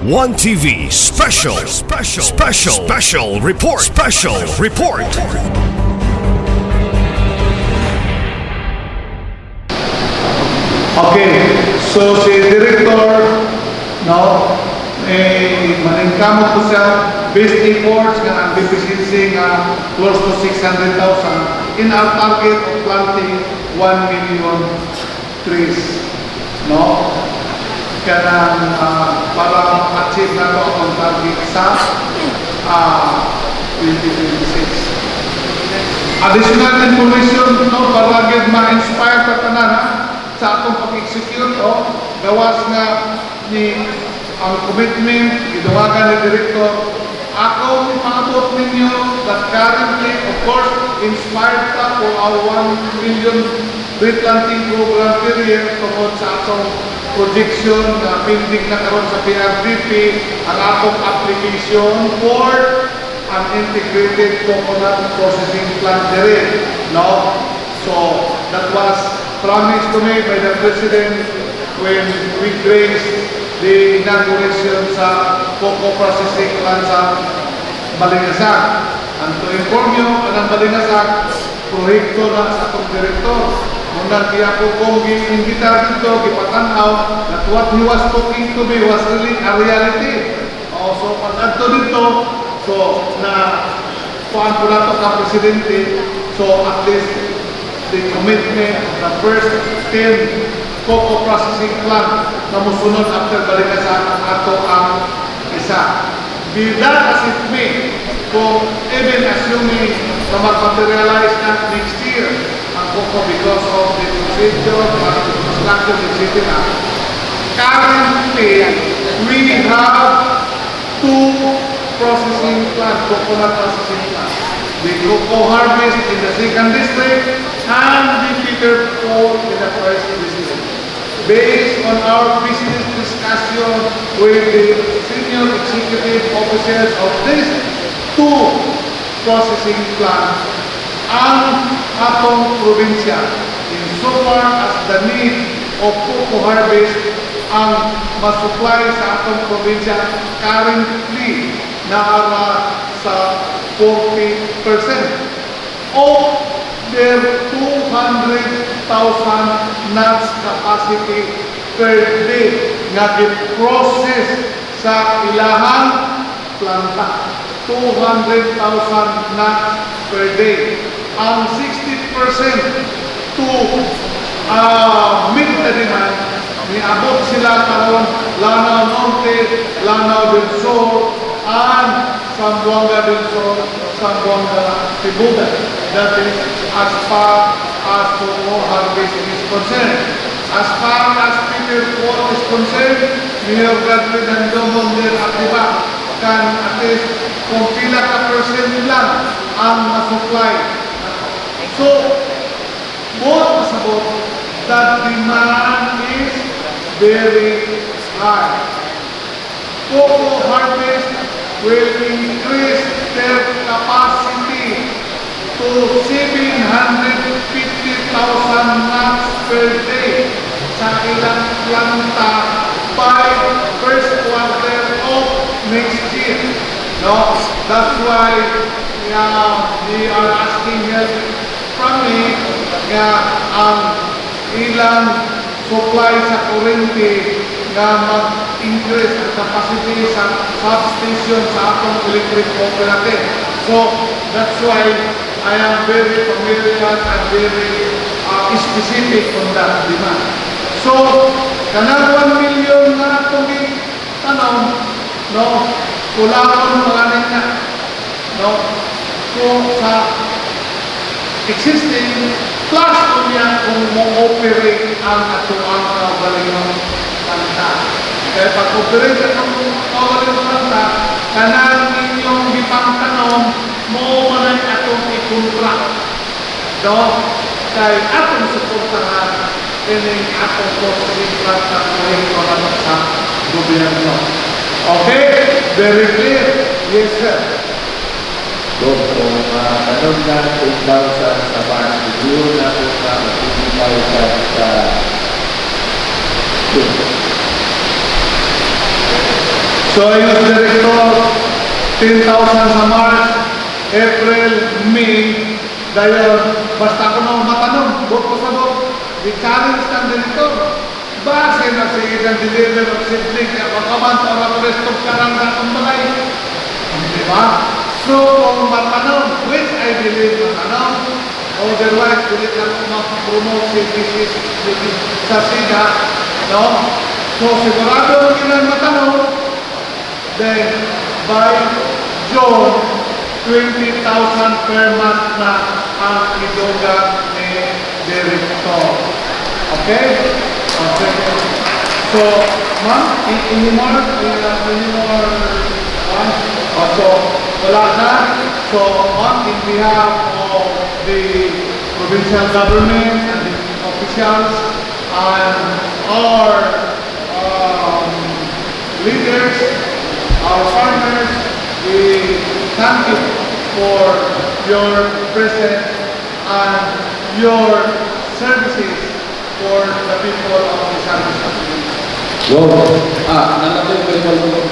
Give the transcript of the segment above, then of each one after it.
One TV special report. Okay, so si Director, no, maningkamot ko siya based efforts nga ang deficiency nga close to 600,000 in our target of planting 1 million trees, no? Kaya para achieve na ito ang target sa 2026. Additional information, no, para ma-inspire ka tanan sa atong pag-execute, gawas nga ni ang commitment, giduwagan ni Director. Ako ipaabot ninyo that currently, of course, inspired ta for our 1 million tree planting program period tungkol sa atong projection na pending na karon sa PRDP ang atong application for an integrated coconut processing plant there. No? So, that was promised to me by the President when we graced the inauguration sa cocoa processing plant sa Balingasag. And to inform you, ang Balingasag, proyekto na sa atong direktor. Munang kaya ko kong gitar dito, gipatanaw, that what he was talking to me was really a reality. So, pag-adto dito, so, na kuhaan po na ito ka Presidente, so at least the commitment of the first 10 cocoa processing plant na musunod after Balingasag ang ato ang isa. Be that as it may, kung even assuming na mag-materialize na next year ang cocoa because of the procedure, construction, etc. Currently, we have 2 processing plants, coconut processing plants. The cocoa harvest in the 2nd district and the feeder port in the 1st district. Based on our business discussion with the senior executive officers of these 2 processing plants, ang atong probinsya, insofar as the need of cocoa harvest ang masupply sa atong probinsya currently na sa 40% of their 200,000 nuts capacity per day nga gi-process sa ilahang planta. 200,000 nuts per day. Ang 60% to meet the demand, niabot sila karon Lanao Norte, Lanao del Sur, and Zamboanga del Sur, Zamboanga Tibugan. That is as far as cocoa harvest is concerned. As far as Peter Port is concerned, Mayor Godwin Andomon din Activa kan at least kung pila ka percent lang ang masupply. So, both pasabot that demand is very high. Cocoa harvest will increase their capacity to 750,000 nuts per day sa ilang planta by first quarter of next year. No, that's why we are asking help from me nga ang ilang supply sa kurente nga mag-increase ang capacity sa substation sa atong electric cooperative. So, that's why I am very familiar and very specific on that demand. So, kanang 1 million na atong tanong, no, kulakon mga na, no, kung sa existing plus kunya kung mo-operate ang atuang kaugalingong planta. Kaya pag-operate ang kaugalingong planta, kanang inyong gipangtanom, mo manay atong i-contract. No? Kaya atong suportahan ining atong processing planta proyekto naman sa gobyerno. Okay? Very clear? Yes, sir. Kung tanong na 8,000 sa Mars, siguro na po sa 50,000 sa So, yung director, 10,000 sa March, April, May, dahil basta ako na matanong, buot ko sa buot, i-challenge ng director. Base na sige ng deliver of sibling, kaya pagkaman o na rest of karang na kumbalay. Di ba? So, kung matanong, which I believe matanong, otherwise, kulit lang kung mag-promote si sa SIDA, no? So, sigurado ang ilan matanong, then, by June, 20,000 per month na ang idoga ni Director. Okay? Okay. So, ma'am, any more? So, wala na. So, ma'am, in behalf of the provincial government and the officials and our leaders, our partners, we thank you for your presence and your services for the people of the Sandwich community. Yo, nalagay ko yung balong.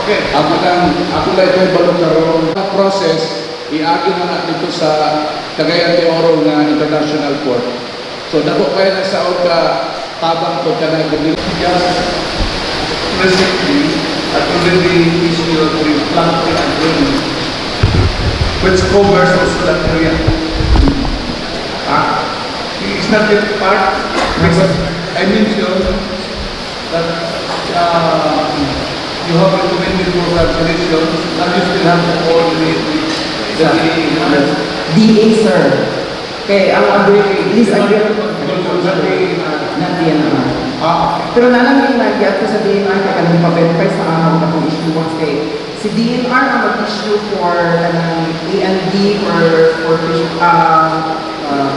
Okay. Ako lang ito yung balong karoon. Ang process, iagi na na dito sa Cagayan de Oro na International Court. So, dako kayo na sa ka tabang ko ka na ganito. Just recently, I already issued the planting agreement, which covers also that area. It's not yet part, because I mentioned that you have recommended for cancellation, and you still have to coordinate with the DA, sir. Okay, ang agree, please agree na DNR. Pero nalang yung nagyat ko sa DNR, kaya kanang pa-verify sa amang katong issue once kay si DNR ang mag-issue for kanang A&D for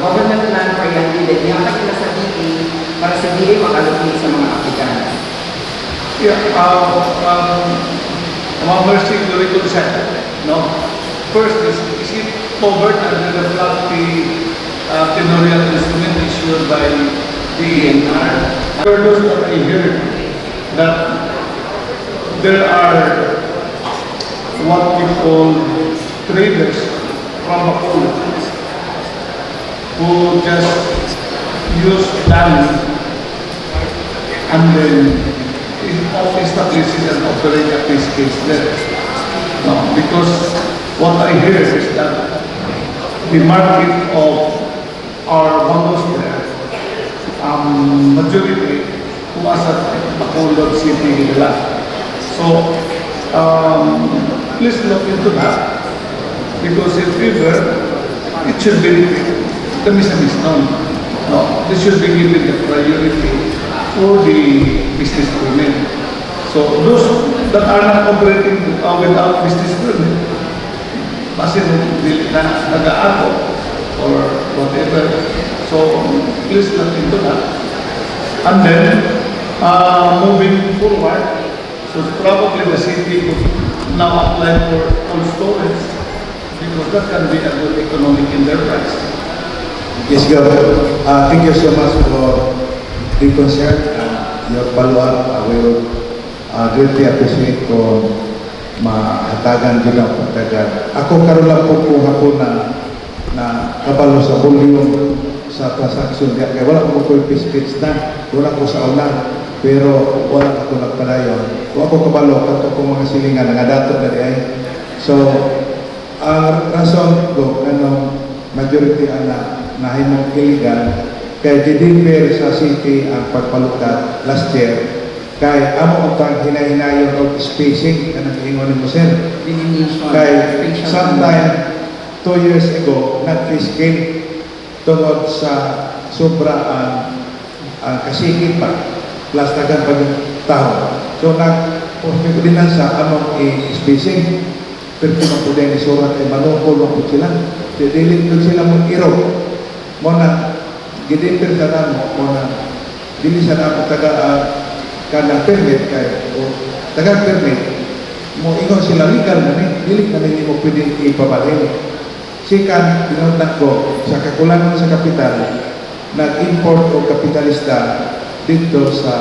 government land for A&D, then yung kakila sa DA para sa DA makalupit sa mga applicants. Yeah, Mercy will reconcile. No? First, is it covered under the flood tenorial instrument issued by DNR? Those that I heard that there are what we call traders from Bacolod who just use land and then establishes and operate a peace case there. No, because what I hear is that the market of our bundles there, majority who was at Bacolod City nila. So, please look into that because if ever, it should be the misnomer. No, this should be given the priority for the business permit. So those that are not operating without business permit, kasi nag-aato or whatever. So please look into that. And then moving forward, so probably the city could now apply for cold storage because that can be a good economic enterprise. Yes, Governor. Thank you so much for the concern and your follow-up. I will greatly appreciate kung mahatagan din ang pagtagan. Ako karoon lang po kung hapon na kabalo sa volume sa transaction. Kaya wala ko po yung pitch na. Wala ko sa una. Pero wala ako nagpadayon. Kung ako kabalo, kato kong mga silingan, nangadato na di ay. So, ang rason ko, majority na himong illegal, kay deliver sa city ang pagpalukat last year, kay amo utang hinahinayon og spacing kanang ingon mo sir. Delineation. Kay sometime 2 years ago nag-scale tungod sa sobra ang kasikip pa plus tagan pag tao. So nag-ordinansa among i-spacing pero pinapudin ni surat ay manukol mo sila. Dili ko sila mag-iro. Muna gidinter sa namo muna dili sa namo taga kanang permit kay o taga permit mo ingon sila legal na ni dili na nila mo pwede ipabalhin. Sikan pinunta ko sa kakulangan sa kapital nag-import o kapitalista dito sa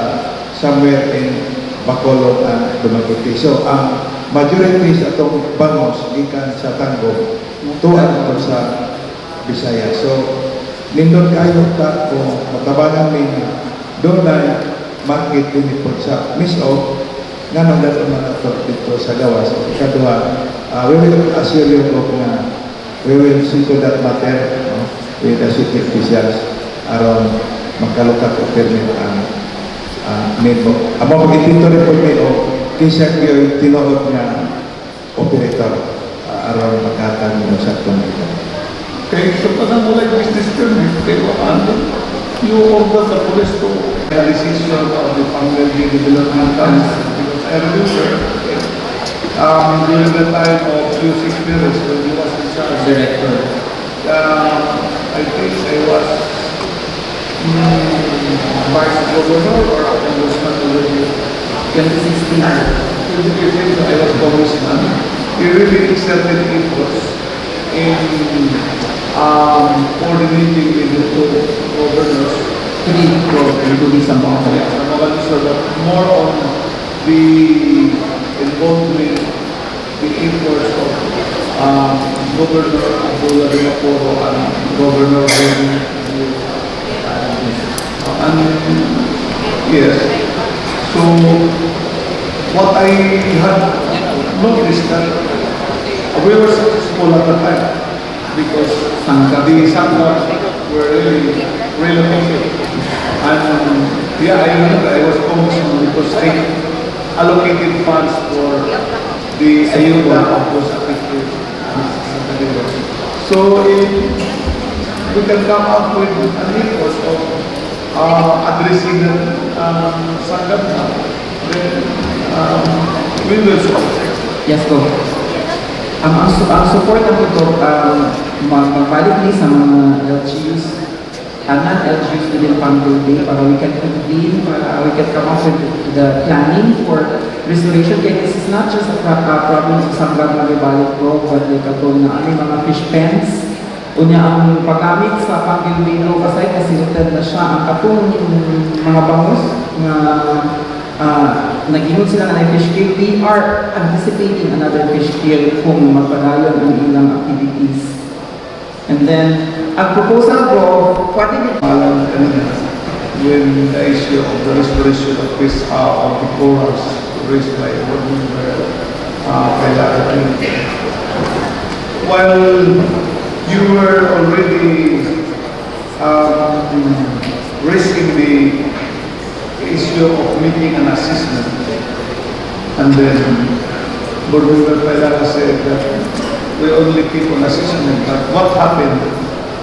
somewhere in Bacolod and Dumaguete. So ang majority sa itong bangos gikan sa Tango tuwan ko sa Bisaya. So nindot kayo ta kung matabangan min doon na market din po sa miso nga nang dato na dito sa gawas. Ikaduha, we will assure you na we will see to that matter with the city officials aron magkalukat o permit ang NIDO. Amo pag-itito rin po NIDO, kisya kayo tinuod nga operator aron magkatang mo sa ito. Okay, so parang wala yung business permit, pero ano, you order the police to the decision of the family development council. Because I remember, during the time of Yusik Perez, when he was in charge, Director. I think I was vice governor or a congressman already. 2016. I was congressman. He really exerted efforts in coordinating with the two governors. Hindi sa mga So that more on the involvement, the efforts of Governor Abdullah de Maporo and Governor Benny. And yes, so what I had noticed that we were successful at the time because the Sangha were really relocated. And yeah, I remember I was congressman because I allocated funds for the ayuda of those affected. So if we can come up with an effort of addressing the Sangha, then we will solve. Yes, go. Ang support ng ito, magbalik din sa mga LGUs, non-LGUs within Panguil Bay para we can convene, para we can come up with the planning for restoration. Kaya this is not just a problem sa Sangha na ibalik ko, but like ito na may mga fish pens. Unya ang paggamit sa Panguil Bay no, kasi rooted na siya ang katong mga bangus na nag-inod sila ng fish kill. We are anticipating another fish kill kung magpadayon ang ilang activities. And then, ang proposal ko, pwede din. When the issue of the restoration of this of the corals raised by board member while you were already raising the issue of making an assessment, and then board member said that we only keep on assessment, but what happened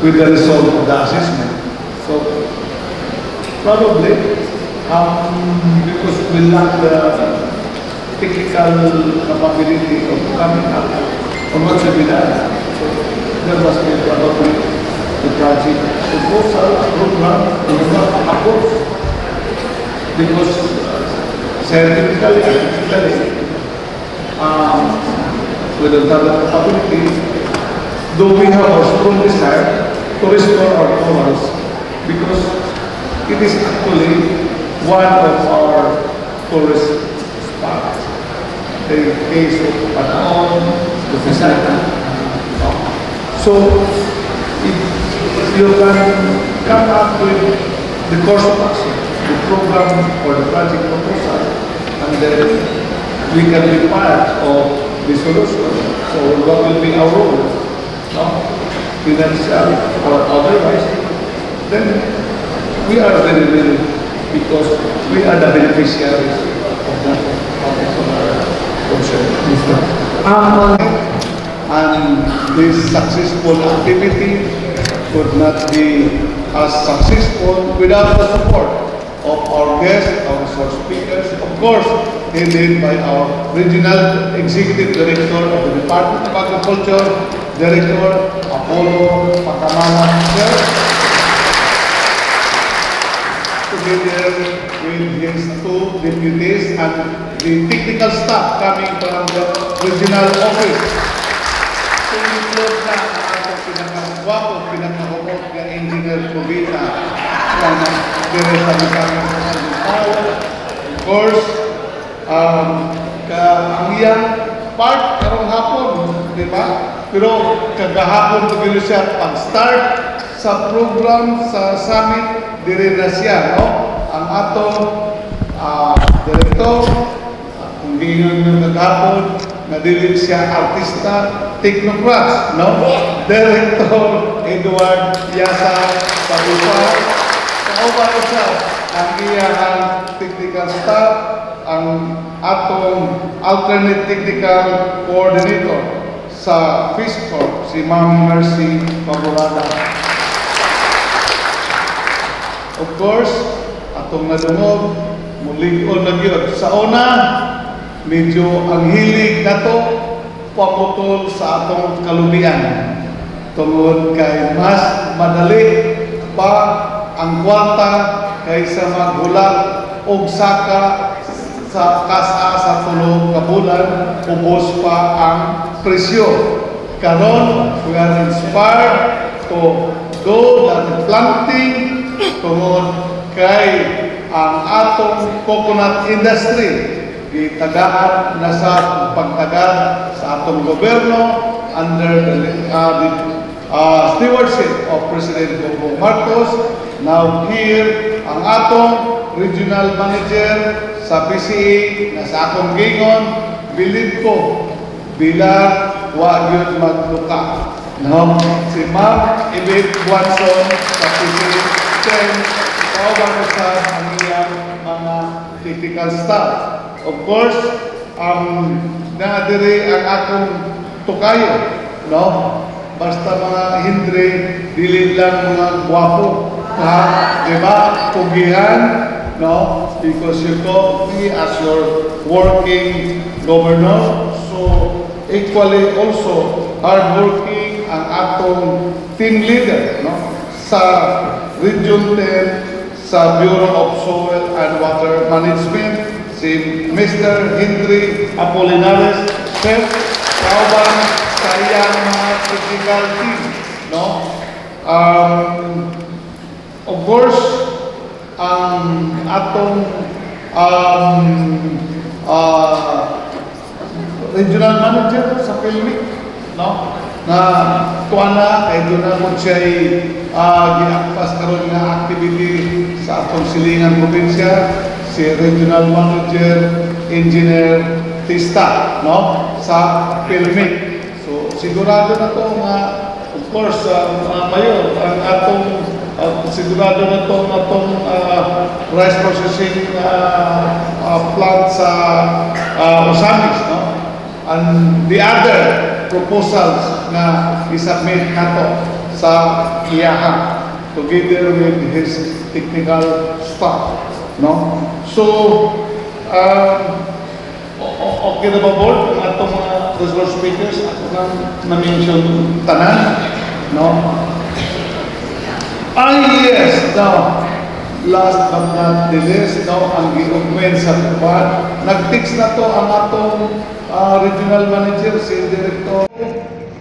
with the result of the assessment? So probably because we lack the technical capability of coming up on what should be done. So there must be probably the project proposal, program, approach. Because scientifically, we don't have the capability, though we have a strong desire to restore our corals, because it is actually one of our tourist spots. The case of Panaon, the Visayas. So, if you can come up with the course of action, the program or the project proposal, and then we can be part of the solution. So what will be our role? No? Financial or otherwise, then we are very willing because we are the beneficiaries of that particular concern. And this successful activity could not be as successful without the support of our guests, our resource speakers, of course, headed by our Regional Executive Director of the Department of Agriculture, Director Apollo Patamana, together with his two deputies and the technical staff coming from the regional office. So we close na ang ating pinakagwapo, pinakahumot na Engineer Covita. Of course, ang iyang part karong hapon, di ba? Pero kagahapon pagilo siya pag-start sa program sa summit dire na siya, no? Ang atong direktor, kung gingon ng kagahapon, na dili siya artista, technocrats, no? Director Edward Yasa Pagusa. Kauban siya ang iyang technical staff, ang atong alternate technical coordinator sa Fish Corp, si Ma'am Mercy Paborada. Of course, atong nadungog, mulig-on na gyud. Sa una, medyo ang hilig nato pamutol sa atong kalubian. Tungod kay mas madali pa ang kwarta kaysa maghulat og saka sa kasa sa tulong ka bulan, ubos pa ang presyo. Karon, we are inspired to do the planting tungod kay ang atong coconut industry gitagaan na sa pagtagal sa atong gobyerno under the stewardship of President Bongbong Marcos. Now here, ang atong regional manager sa PCA na sa akong gingon, bilib ko, bilang wa yun magluka. No? Si Ma'am Ibig Buwanson sa PCA 10, kauban ko sa ang iyang mga technical staff. Of course, naadiri ang akong tukayo, no? Basta mga hindre, dili lang mga gwapo, ha? Diba? Pugihan, no? Because you call me as your working governor, so equally also hardworking ang atong team leader, no? Sa Region 10, sa Bureau of Soil and Water Management, si Mr. Henry Apolinares, Chef, kauban sa iyang mga technical team, no? Of course, ang atong regional manager sa Pilmic, no? Na tuana kay doon na mo siya'y giakpas karon nga activity sa atong silingan probinsya, si regional manager engineer Tista, no? Sa Pilmic. So sigurado na to nga, of course, mayor, ang atong sigurado na to nga itong rice processing plant sa Osamis, no? And the other proposals na isubmit nato sa iyaha together with his technical staff, no? So okay na ba, board, ang atong mga resource speakers ako nang na-mention tanan, no? Yes, now, last but not the least, no, ang gi-augment sa tuban, nag-text na to ang atong regional manager, si Director,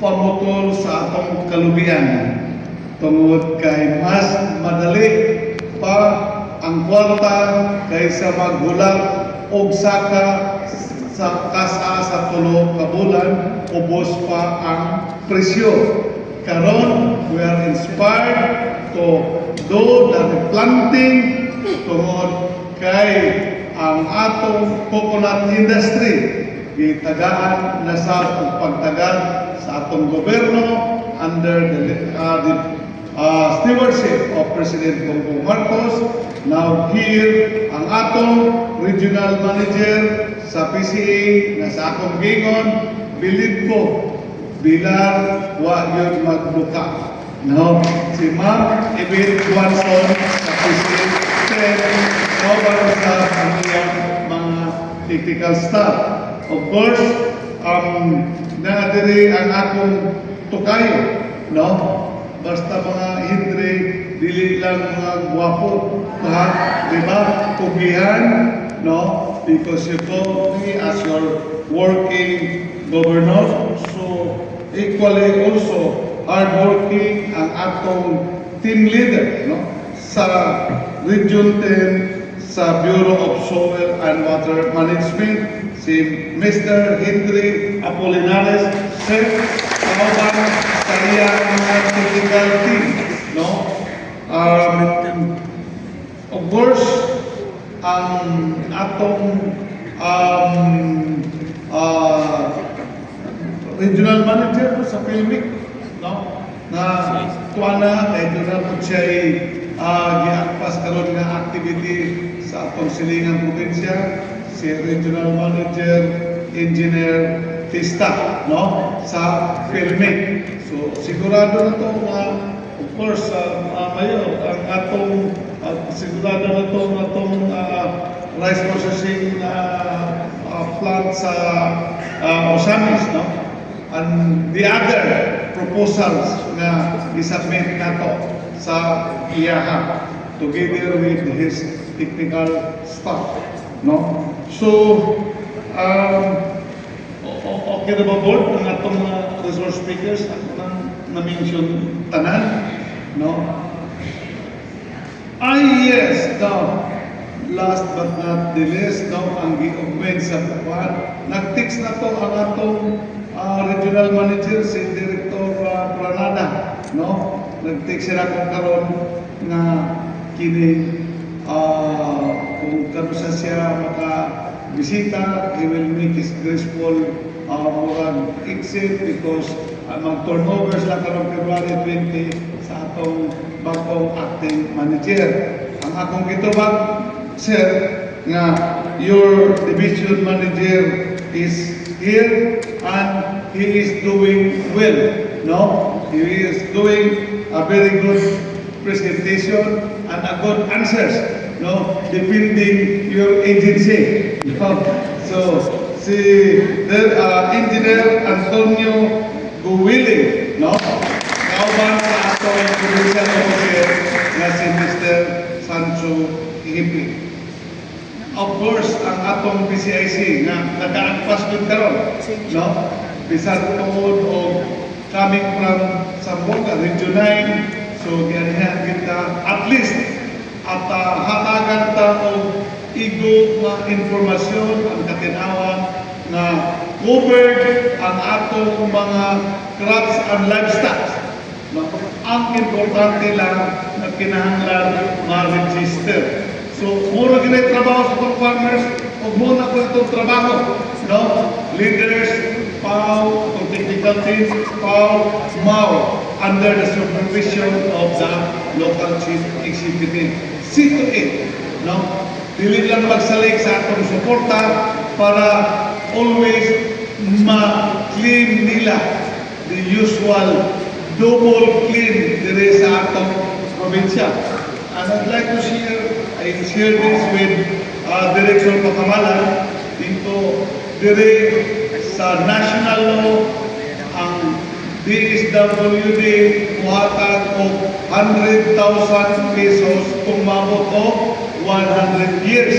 pamutol sa atong kalubian. Tungod kay mas madali pa ang kwarta kaysa maghulat og saka sa kasa sa tulo ka bulan, ubos pa ang presyo. Karon, we are inspired to do the planting tungod kay ang atong coconut industry gitagaan na sa pagtagal sa atong gobyerno under the stewardship of President Bongbong Marcos. Now here, ang atong regional manager sa PCA na sa akong gingon, bilib ko, bilang wa yun magluka. No? Si Ma'am Ibig Buwanson sa PCA 10, kauban sa kaniyang mga technical staff. Of course, naadiri ang akong tukayo, no? Basta mga hindre, dili lang mga gwapo, ha? Diba? Pugihan, no? Because you call me as your working governor, so equally also hardworking ang atong team leader, no? Sa Region 10, sa Bureau of Soil and Water Management, si Mr. Henry Apolinares, Sir, kauban sa iyang mga technical team, no? Of course, ang atong regional manager sa PhilMIC, no? Na tuana kay doon po siya giagpas karon nga activity sa atong silingang probinsya, si regional manager engineer Tista, no? Sa PhilMIC. So sigurado na to nga of course mayor ang atong sigurado na to nga atong rice processing plant sa Osamis, no? And the other proposals na isubmit nato sa iyaha together with his technical staff, no? So okay na ba board ang atong resource speakers ako nang na-mention tanan, no? Yes, no. Last but not the least, no, ang gi-augment sa buwan. Nag-text na to ang atong regional manager, si Director Pranada, no? Nag-text sila kung karon na kini kung kano siya maka-bisita, he will make his graceful murag exit because mag-turnovers lang karon February 20 sa atong bagong acting manager. Ang akong gitubag, sir, nga your division manager is here and he is doing well, no? He is doing a very good presentation and a good answers, no? Defending your agency. So, si Engineer Antonio Guwili, no? Kauban sa atong provincial officer na si Mr. Sancho Hipi. Of course, ang atong PCIC na nag-aagpas din karon, no? Bisan tungod o coming from Zamboanga, Region 9, so ganyan kita at least at hatagan ta og igo nga informasyon ang katinawan na covered ang atong mga crops and livestock. No? Ang importante lang na kinahanglan ma-register. So, mura ginay trabaho sa itong farmers, o muna po itong trabaho, no? Leaders, PAW, technical team, PAW, MAW, under the supervision of the local chief executive. See to it, no? Dili lang magsalig sa atong suporta para always ma-clean nila the usual double clean dire sa atong probinsya. And I'd like to share this with Director Pacamalan dito dire sa national law ang DSWD muhatag og 100,000 pesos kung mabot og 100 years.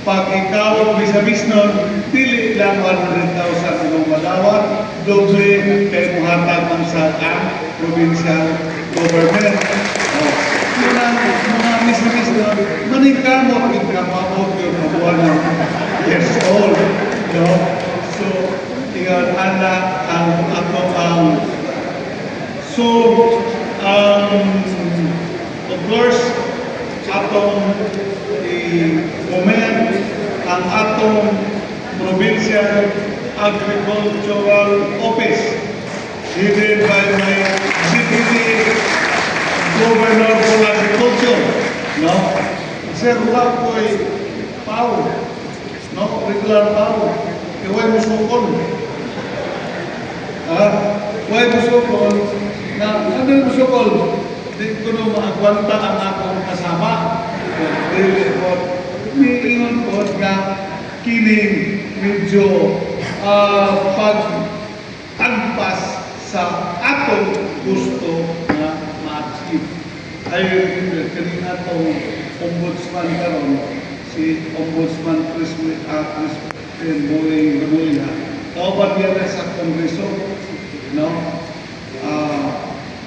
Pag ikaw bisa-bis nun, dili lang 100,000 imong madawat, doble kay muhatag ang sa provincial government. Yun ang mga mis-mis na maningkamot yung kamabot yung mabuhan ng years old. No? So, tingnan anak ang atong so, of course, atong i-comment ang atong Provincial Agricultural Office headed by my Deputy Governor for Agriculture, no? Sir, wala ko'y PAW, no? Regular PAW. Iway mo sukol. Iway mo sukol. Na, ano mo sukol? Di ko na maagwanta ang akong kasama. Dili ko, miingon ko na kining medyo pag-agpas sa atong gusto na ma-achieve. Ayun, kanina itong ombudsman karon, si Ombudsman Crispin Boying Ramulina. Kauban niya na sa Kongreso, no?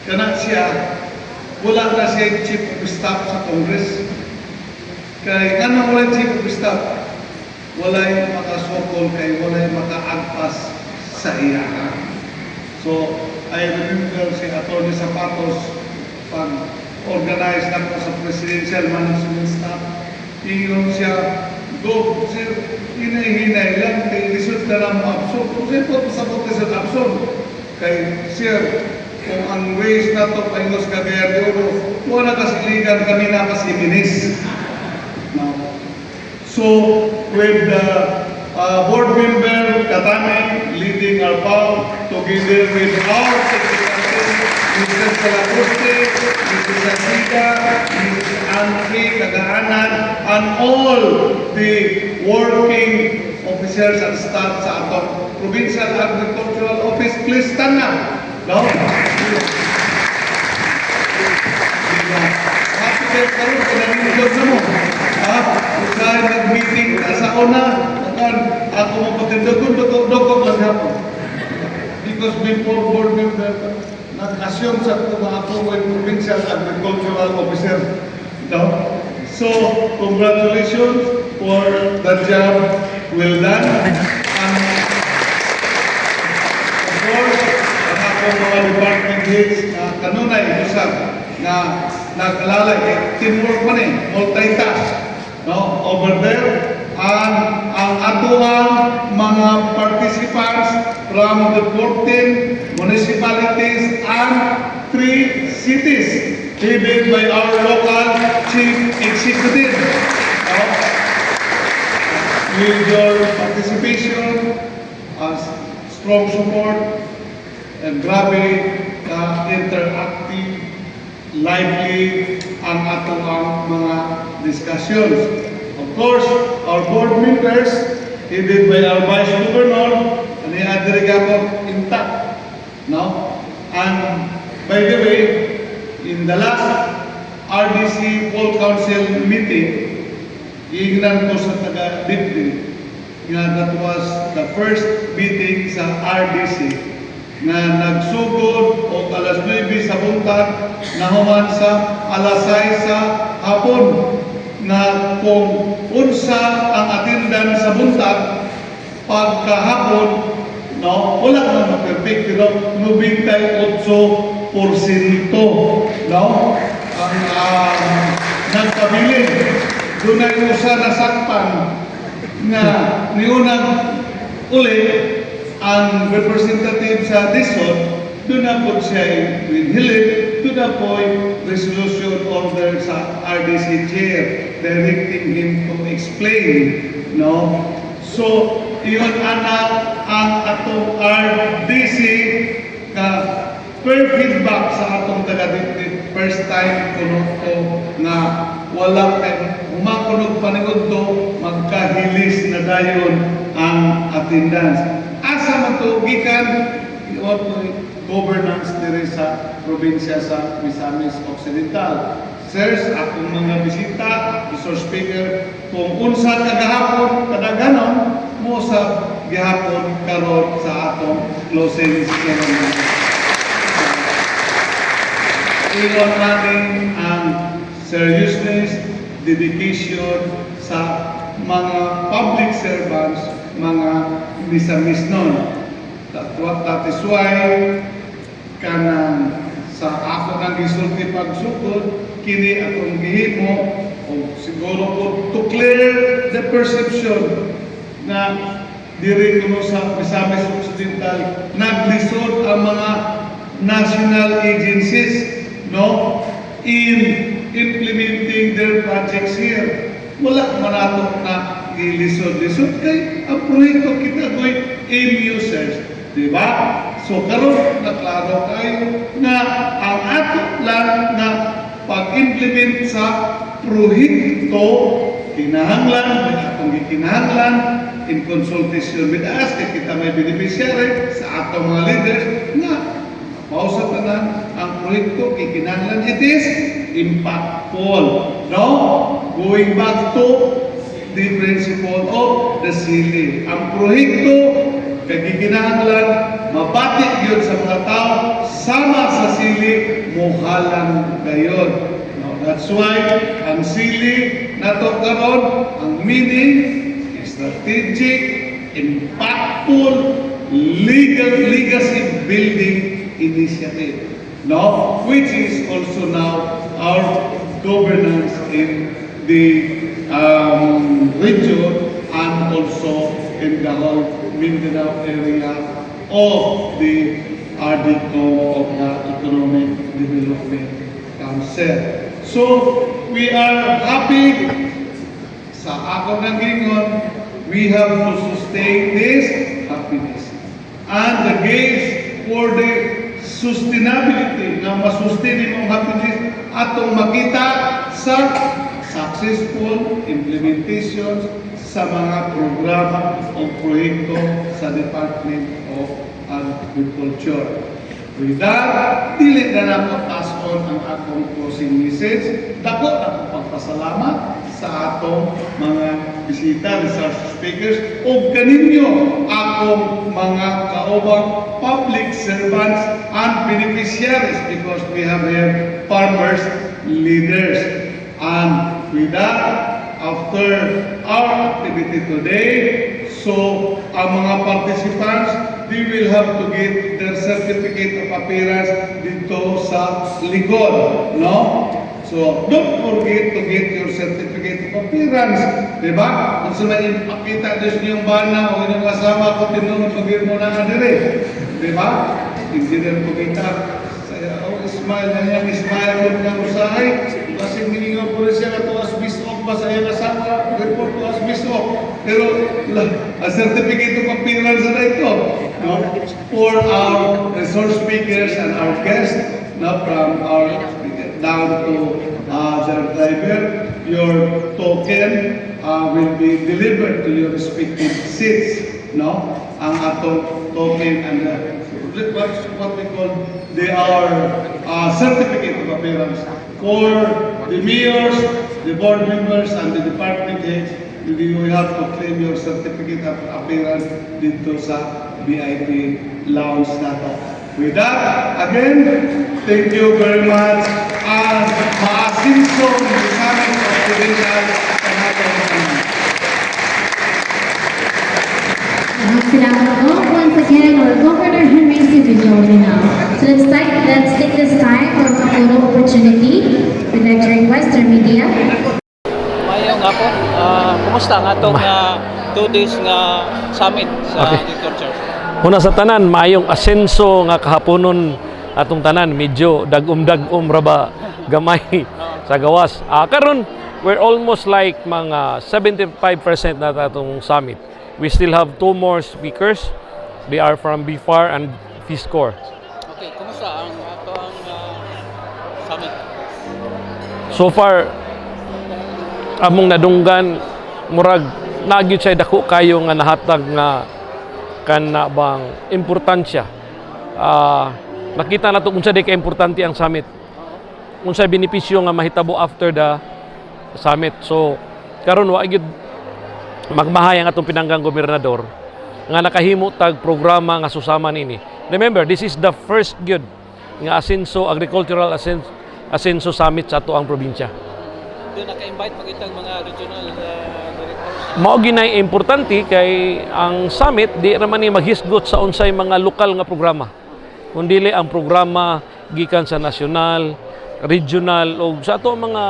Kana siya, wala na siya chief of staff sa Congress. Kay nga wala chief of staff, walay makasokol kay walay makaagpas sa iya. So, I remember si Atty. Zapatos pag organize na po sa presidential management staff, ingon siya, go, sir, hinay-hinay lang, kay lisod na lang absorb. Kung sir po, pasabot lisod absorb. Kay, sir, kung ang ways na to pahingos Cagayan de Oro, wala kasiligan kami na kasiminis. Now, so, with the board member Katame leading our PAO, together with our secretary, Mr. Salapuste, Mrs. Asida, Mrs. Anki Kagaanan, and all the working officers and staff sa atong Provincial Agricultural Office, please stand up. No? Happy kayo karoon, pinanilog na mo. Kaya nag-meeting ka sa una, ako mo patindog-dog lang hapon. Because before board member, nag-assume sa ako ay Provincial Agricultural Officer. No? So, congratulations for the job well done. And of course, ang akong mga department heads na kanunay usap na nag-alalay, teamwork man multitask. No? Over there, ang atuang mga participants from the 14 municipalities and 3 cities headed by our local chief executive. With your participation, strong support, and grabe interactive, lively ang atuang mga discussions. Of course, our board members, headed by our Vice Governor, and the Adrigapon intact. No? And by the way, in the last RDC Full Council meeting, iignan ko sa taga-Dibdib nga that was the first meeting sa RDC na nagsugod o alas 9 sa buntag nahuman sa alas 6 sa hapon na kung unsa ang attendance sa buntag pagkahapon, no, wala naman perfect pero 98%, no, ang nagpabilin. Doon ay usa na sakpan na niunang uli ang representative sa DISOD, doon na po siya winhilid to the point resolution order sa RDC chair directing him to explain, no? So, iyon anak ang atong RDC na per feedback sa atong taga-dipdip, first time kuno ko nga wala kay umakunog paningod to, magkahilis na dayon ang attendance. Asa man to gikan governance diri sa probinsya sa Misamis Occidental. Sirs, akong mga bisita, Mr. Speaker, kung unsa kagahapon kadaganon mo sa gihapon karon sa atong closing ceremony. Iyon natin ang seriousness, dedication sa mga public servants, mga Misamis nun. That is why kanang sa ako nang gisulti pagsugod, kini atong gihimo o siguro po to clear the perception na diri kuno sa Misamis Occidental naglisod ang mga national agencies, no, in implementing their projects here. Wala man ato na gilisod-lisod kay ang proyekto kita ko'y aim users, di ba? So karon naklaro kayo na ang ato lang na pag-implement sa proyekto kinahanglan, may atong gikinahanglan in consultation with us, kay kita may beneficiary sa atong mga leaders na pausa tanan ang proyekto kikinahanglan it is impactful, no? Going back to the principle of the SILI. Ang proyekto kagikinahanglan mabati gyud sa mga tao sama sa SILI mohalang gayon. No, that's why ang SILI nato karon ang meaning strategic, impactful, legacy building initiative, no? Which is also now our governance in the region and also in the whole Mindanao area of the RDCO of the Economic Development Council. So, we are happy sa ako ng gingon, we have to sustain this happiness and the gains for the sustainability na masustain imong happiness atong makita sa successful implementation sa mga programa o proyekto sa Department of Agriculture. With that, dili na nato pass-on ang akong closing message. Dako na akong pagpasalamat sa atong mga bisita, research speakers, o kaninyo akong mga kaobang public servants and beneficiaries because we have here farmers, leaders. And with that, after our activity today, so ang mga participants, they will have to get their certificate of appearance dito sa likod, no? So, don't forget to get your certificate of appearance, di ba? Kung sa may ipakita doon yung bana o yung kasama ko, tinunod mo na dire, di ba? Engineer ko kita, smile na yan, smile ko na usahay, kasi miningaw po rin siya na to as bisok ba sa iyo kasama, report to as bisok. Pero, a certificate of appearance na ito, no? For our resource speakers and our guests, no, from our down to the driver, your token will be delivered to your respective seats, no? Ang atong token and what we call our certificate of appearance for the mayors, the board members, and the department heads. You will have to claim your certificate of appearance dito sa VIP lounge nato. With that, again, thank you very much. And maasinso ng Summit of Provincial Salamat po. Once again, our Governor Henry C. Johnny now. So let's take this time for a photo opportunity. We'd like to request our media. Mayong hapon, kumusta nga itong 2 days nga summit sa agriculture? Una sa tanan, maayong asenso nga kahaponon atong tanan, medyo dagom-dagom ra ba gamay sa gawas. Karon we're almost like mga 75% na atong summit. We still have 2 more speakers. They are from BIFAR and FISCOR. Okay, kumusta ang atong summit? So far, among nadunggan, murag nagyud say dako kayo nga nahatag nga kana bang importansya. Nakita nato unsa di ka importante ang summit. Unsa benepisyo nga mahitabo after the summit. So karon wa gyud magmahayang atong pinanggang gobernador nga nakahimo tag programa nga susama nini. Remember, this is the first gyud nga asenso agricultural asenso summit sa ato ang probinsya. Doon naka-invite magitang mga regional directors. Mao ginay importante kay ang summit di raman ni maghisgot sa unsay mga lokal nga programa. Kundili ang programa gikan sa nasyonal, regional o sa ato mga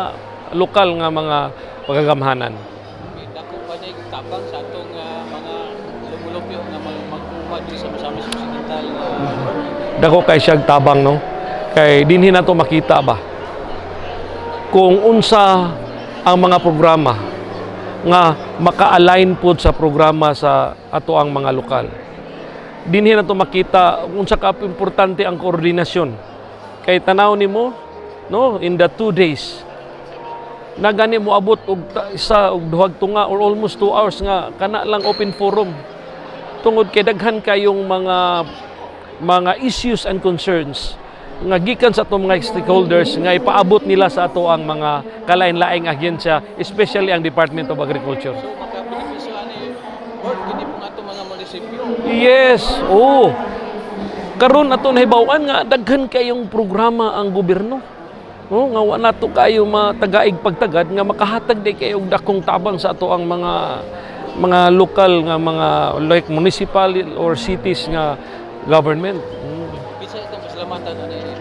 lokal nga mga pagagamhanan. Dako pa niya tabang sa atong mga lumulupyo nga magkuha diri sa Misamis Occidental. Dako kay siyang tabang no. Kay dinhi nato makita ba kung unsa ang mga programa nga maka-align pod sa programa sa ato ang mga lokal. Dinhi nato makita unsa ka importante ang koordinasyon. Kay tanaw nimo no in the 2 days na gani mo abot og isa og duhag tunga or almost 2 hours nga kana lang open forum tungod kay daghan kayong mga issues and concerns nga gikan sa atong mga stakeholders nga ipaabot nila sa ato ang mga kalain-laing ahensya, especially ang Department of Agriculture. So makabenepisyo ani board kini po ato mga munisipyo. Yes, karon ato nahibaw-an nga daghan kayong programa ang gobyerno. Oh, nga wala to kayo matagaig pagtagad nga makahatag di kayo og dakong tabang sa ato ang mga lokal nga mga like municipal or cities nga government. Bisa itong pasalamatan ano yun?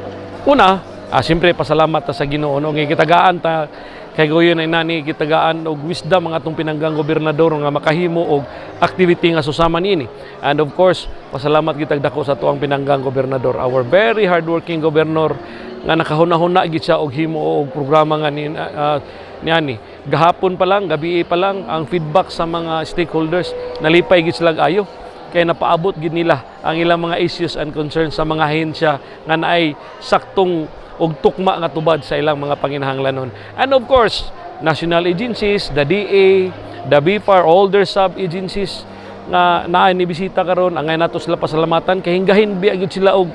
Una, siyempre pasalamat ta sa Ginoo no nga kitagaan ta kay goyon ay nani kitagaan og wisdom ang atong pinanggang gobernador nga makahimo og activity nga susama niini. And of course, pasalamat kitag dako sa tuang pinanggang gobernador, our very hardworking governor nga nakahuna-huna gid siya og himo og programa nga niani. Gahapon pa lang, gabi pa lang ang feedback sa mga stakeholders nalipay gid sila ayo kay napaabot gid nila ang ilang mga issues and concerns sa mga ahensya nga naay saktong og tukma nga tubad sa ilang mga panginahanglanon. And of course, national agencies, the DA, the BFAR, all their sub-agencies nga naay ni bisita karon, angay nato sila pasalamatan kay hinggahin biag sila og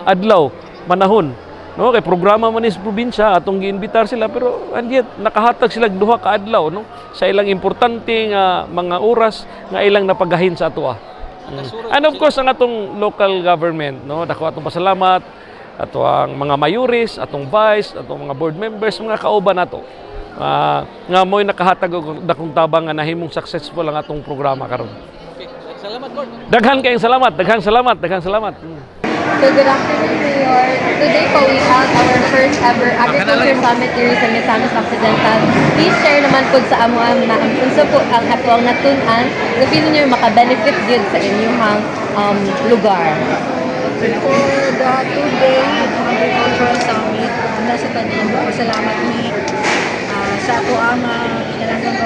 adlaw, manahon. No, kay programa man is probinsya atong giinbitar sila pero and yet nakahatag sila duha ka adlaw no sa ilang importante nga mga oras nga ilang napagahin sa atoa. And of course ang atong local government no, dako atong pasalamat ato ang mga mayores, atong vice, atong mga board members, mga kauban nato. Nga mo'y nakahatag og dakong tabang nga nahimong successful ang atong programa karon. Okay. Salamat, Lord. Daghang kayong salamat. So good afternoon, Mayor. Today po we held our first ever Agriculture Summit here sa Misamis Occidental. Please share naman po sa amo ang unsa po ang ato ang natunan na feeling niyo maka-benefit gyud sa inyong lugar. For the two-day agricultural summit, nasa tanin ko, salamat ni sa ako ang pinanggang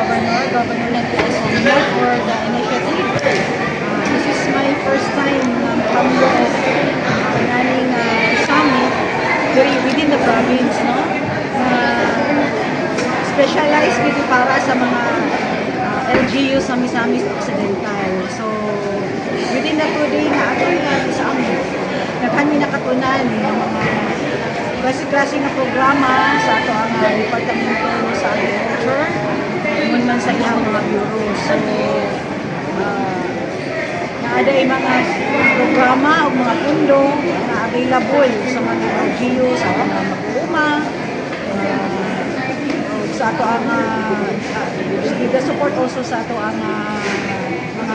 Governor Nantian for the initiative. This is my first time coming to running summit within the province, no? Specialized dito para sa mga LGU sa Misamis Occidental. So, within the 2 day na ato sa amin, nagkami nakatunan ng mga klase-klase na programa sa ato ang Departamento sa Agriculture, ngun man sa iyang mga bureau. So, naada yung mga programa o mga pundo na available sa mga LGU, sa mga mag-uuma, sa ato ang the support also sa ato ang mga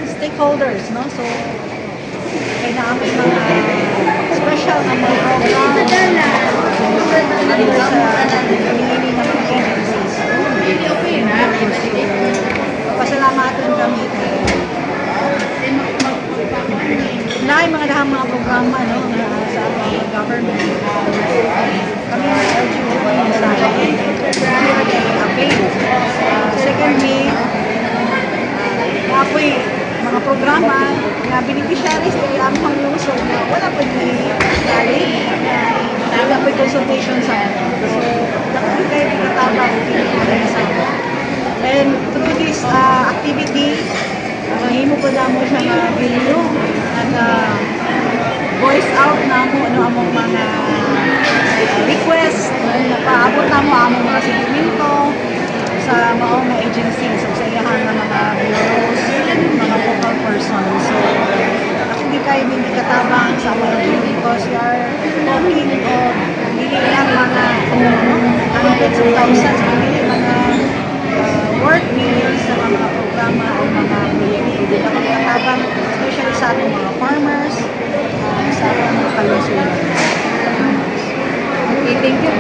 stakeholders, no? So, kaya namin mga special na mga program sa pinili ng mga agencies. Pasalamatan kami na yung mga dahang mga programa no, sa ating government. Kami ang LGU sa ating secondly, ako'y mga programa na beneficiaries ay amang lungsod na wala pa ni wala pa consultation sa atin. So, nakapit kayo pinatama sa and through this activity, mahimo ko na mo siya mga-video at voice out na mo ano among mga request na paabot na mo among mga segmento sa maong na agencies sa iyahan ng mga bureaus, mga focal persons. So, actually kayo hindi katabang sa mga because we are talking of hindi lang mga hundreds of thousands, hindi mga work millions sa mga programa o mga proyekto. Hindi kami katabang, especially sa ating mga farmers, sa ating mga kalusugan. Okay, thank you,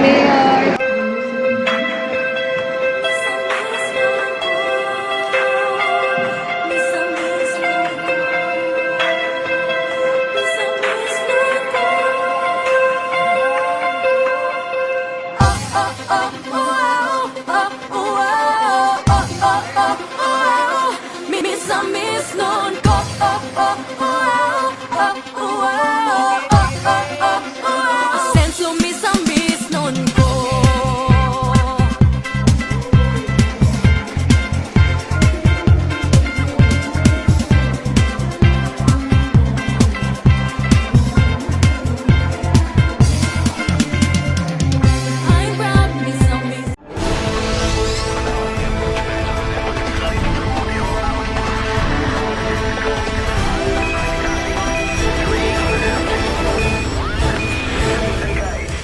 Mayor.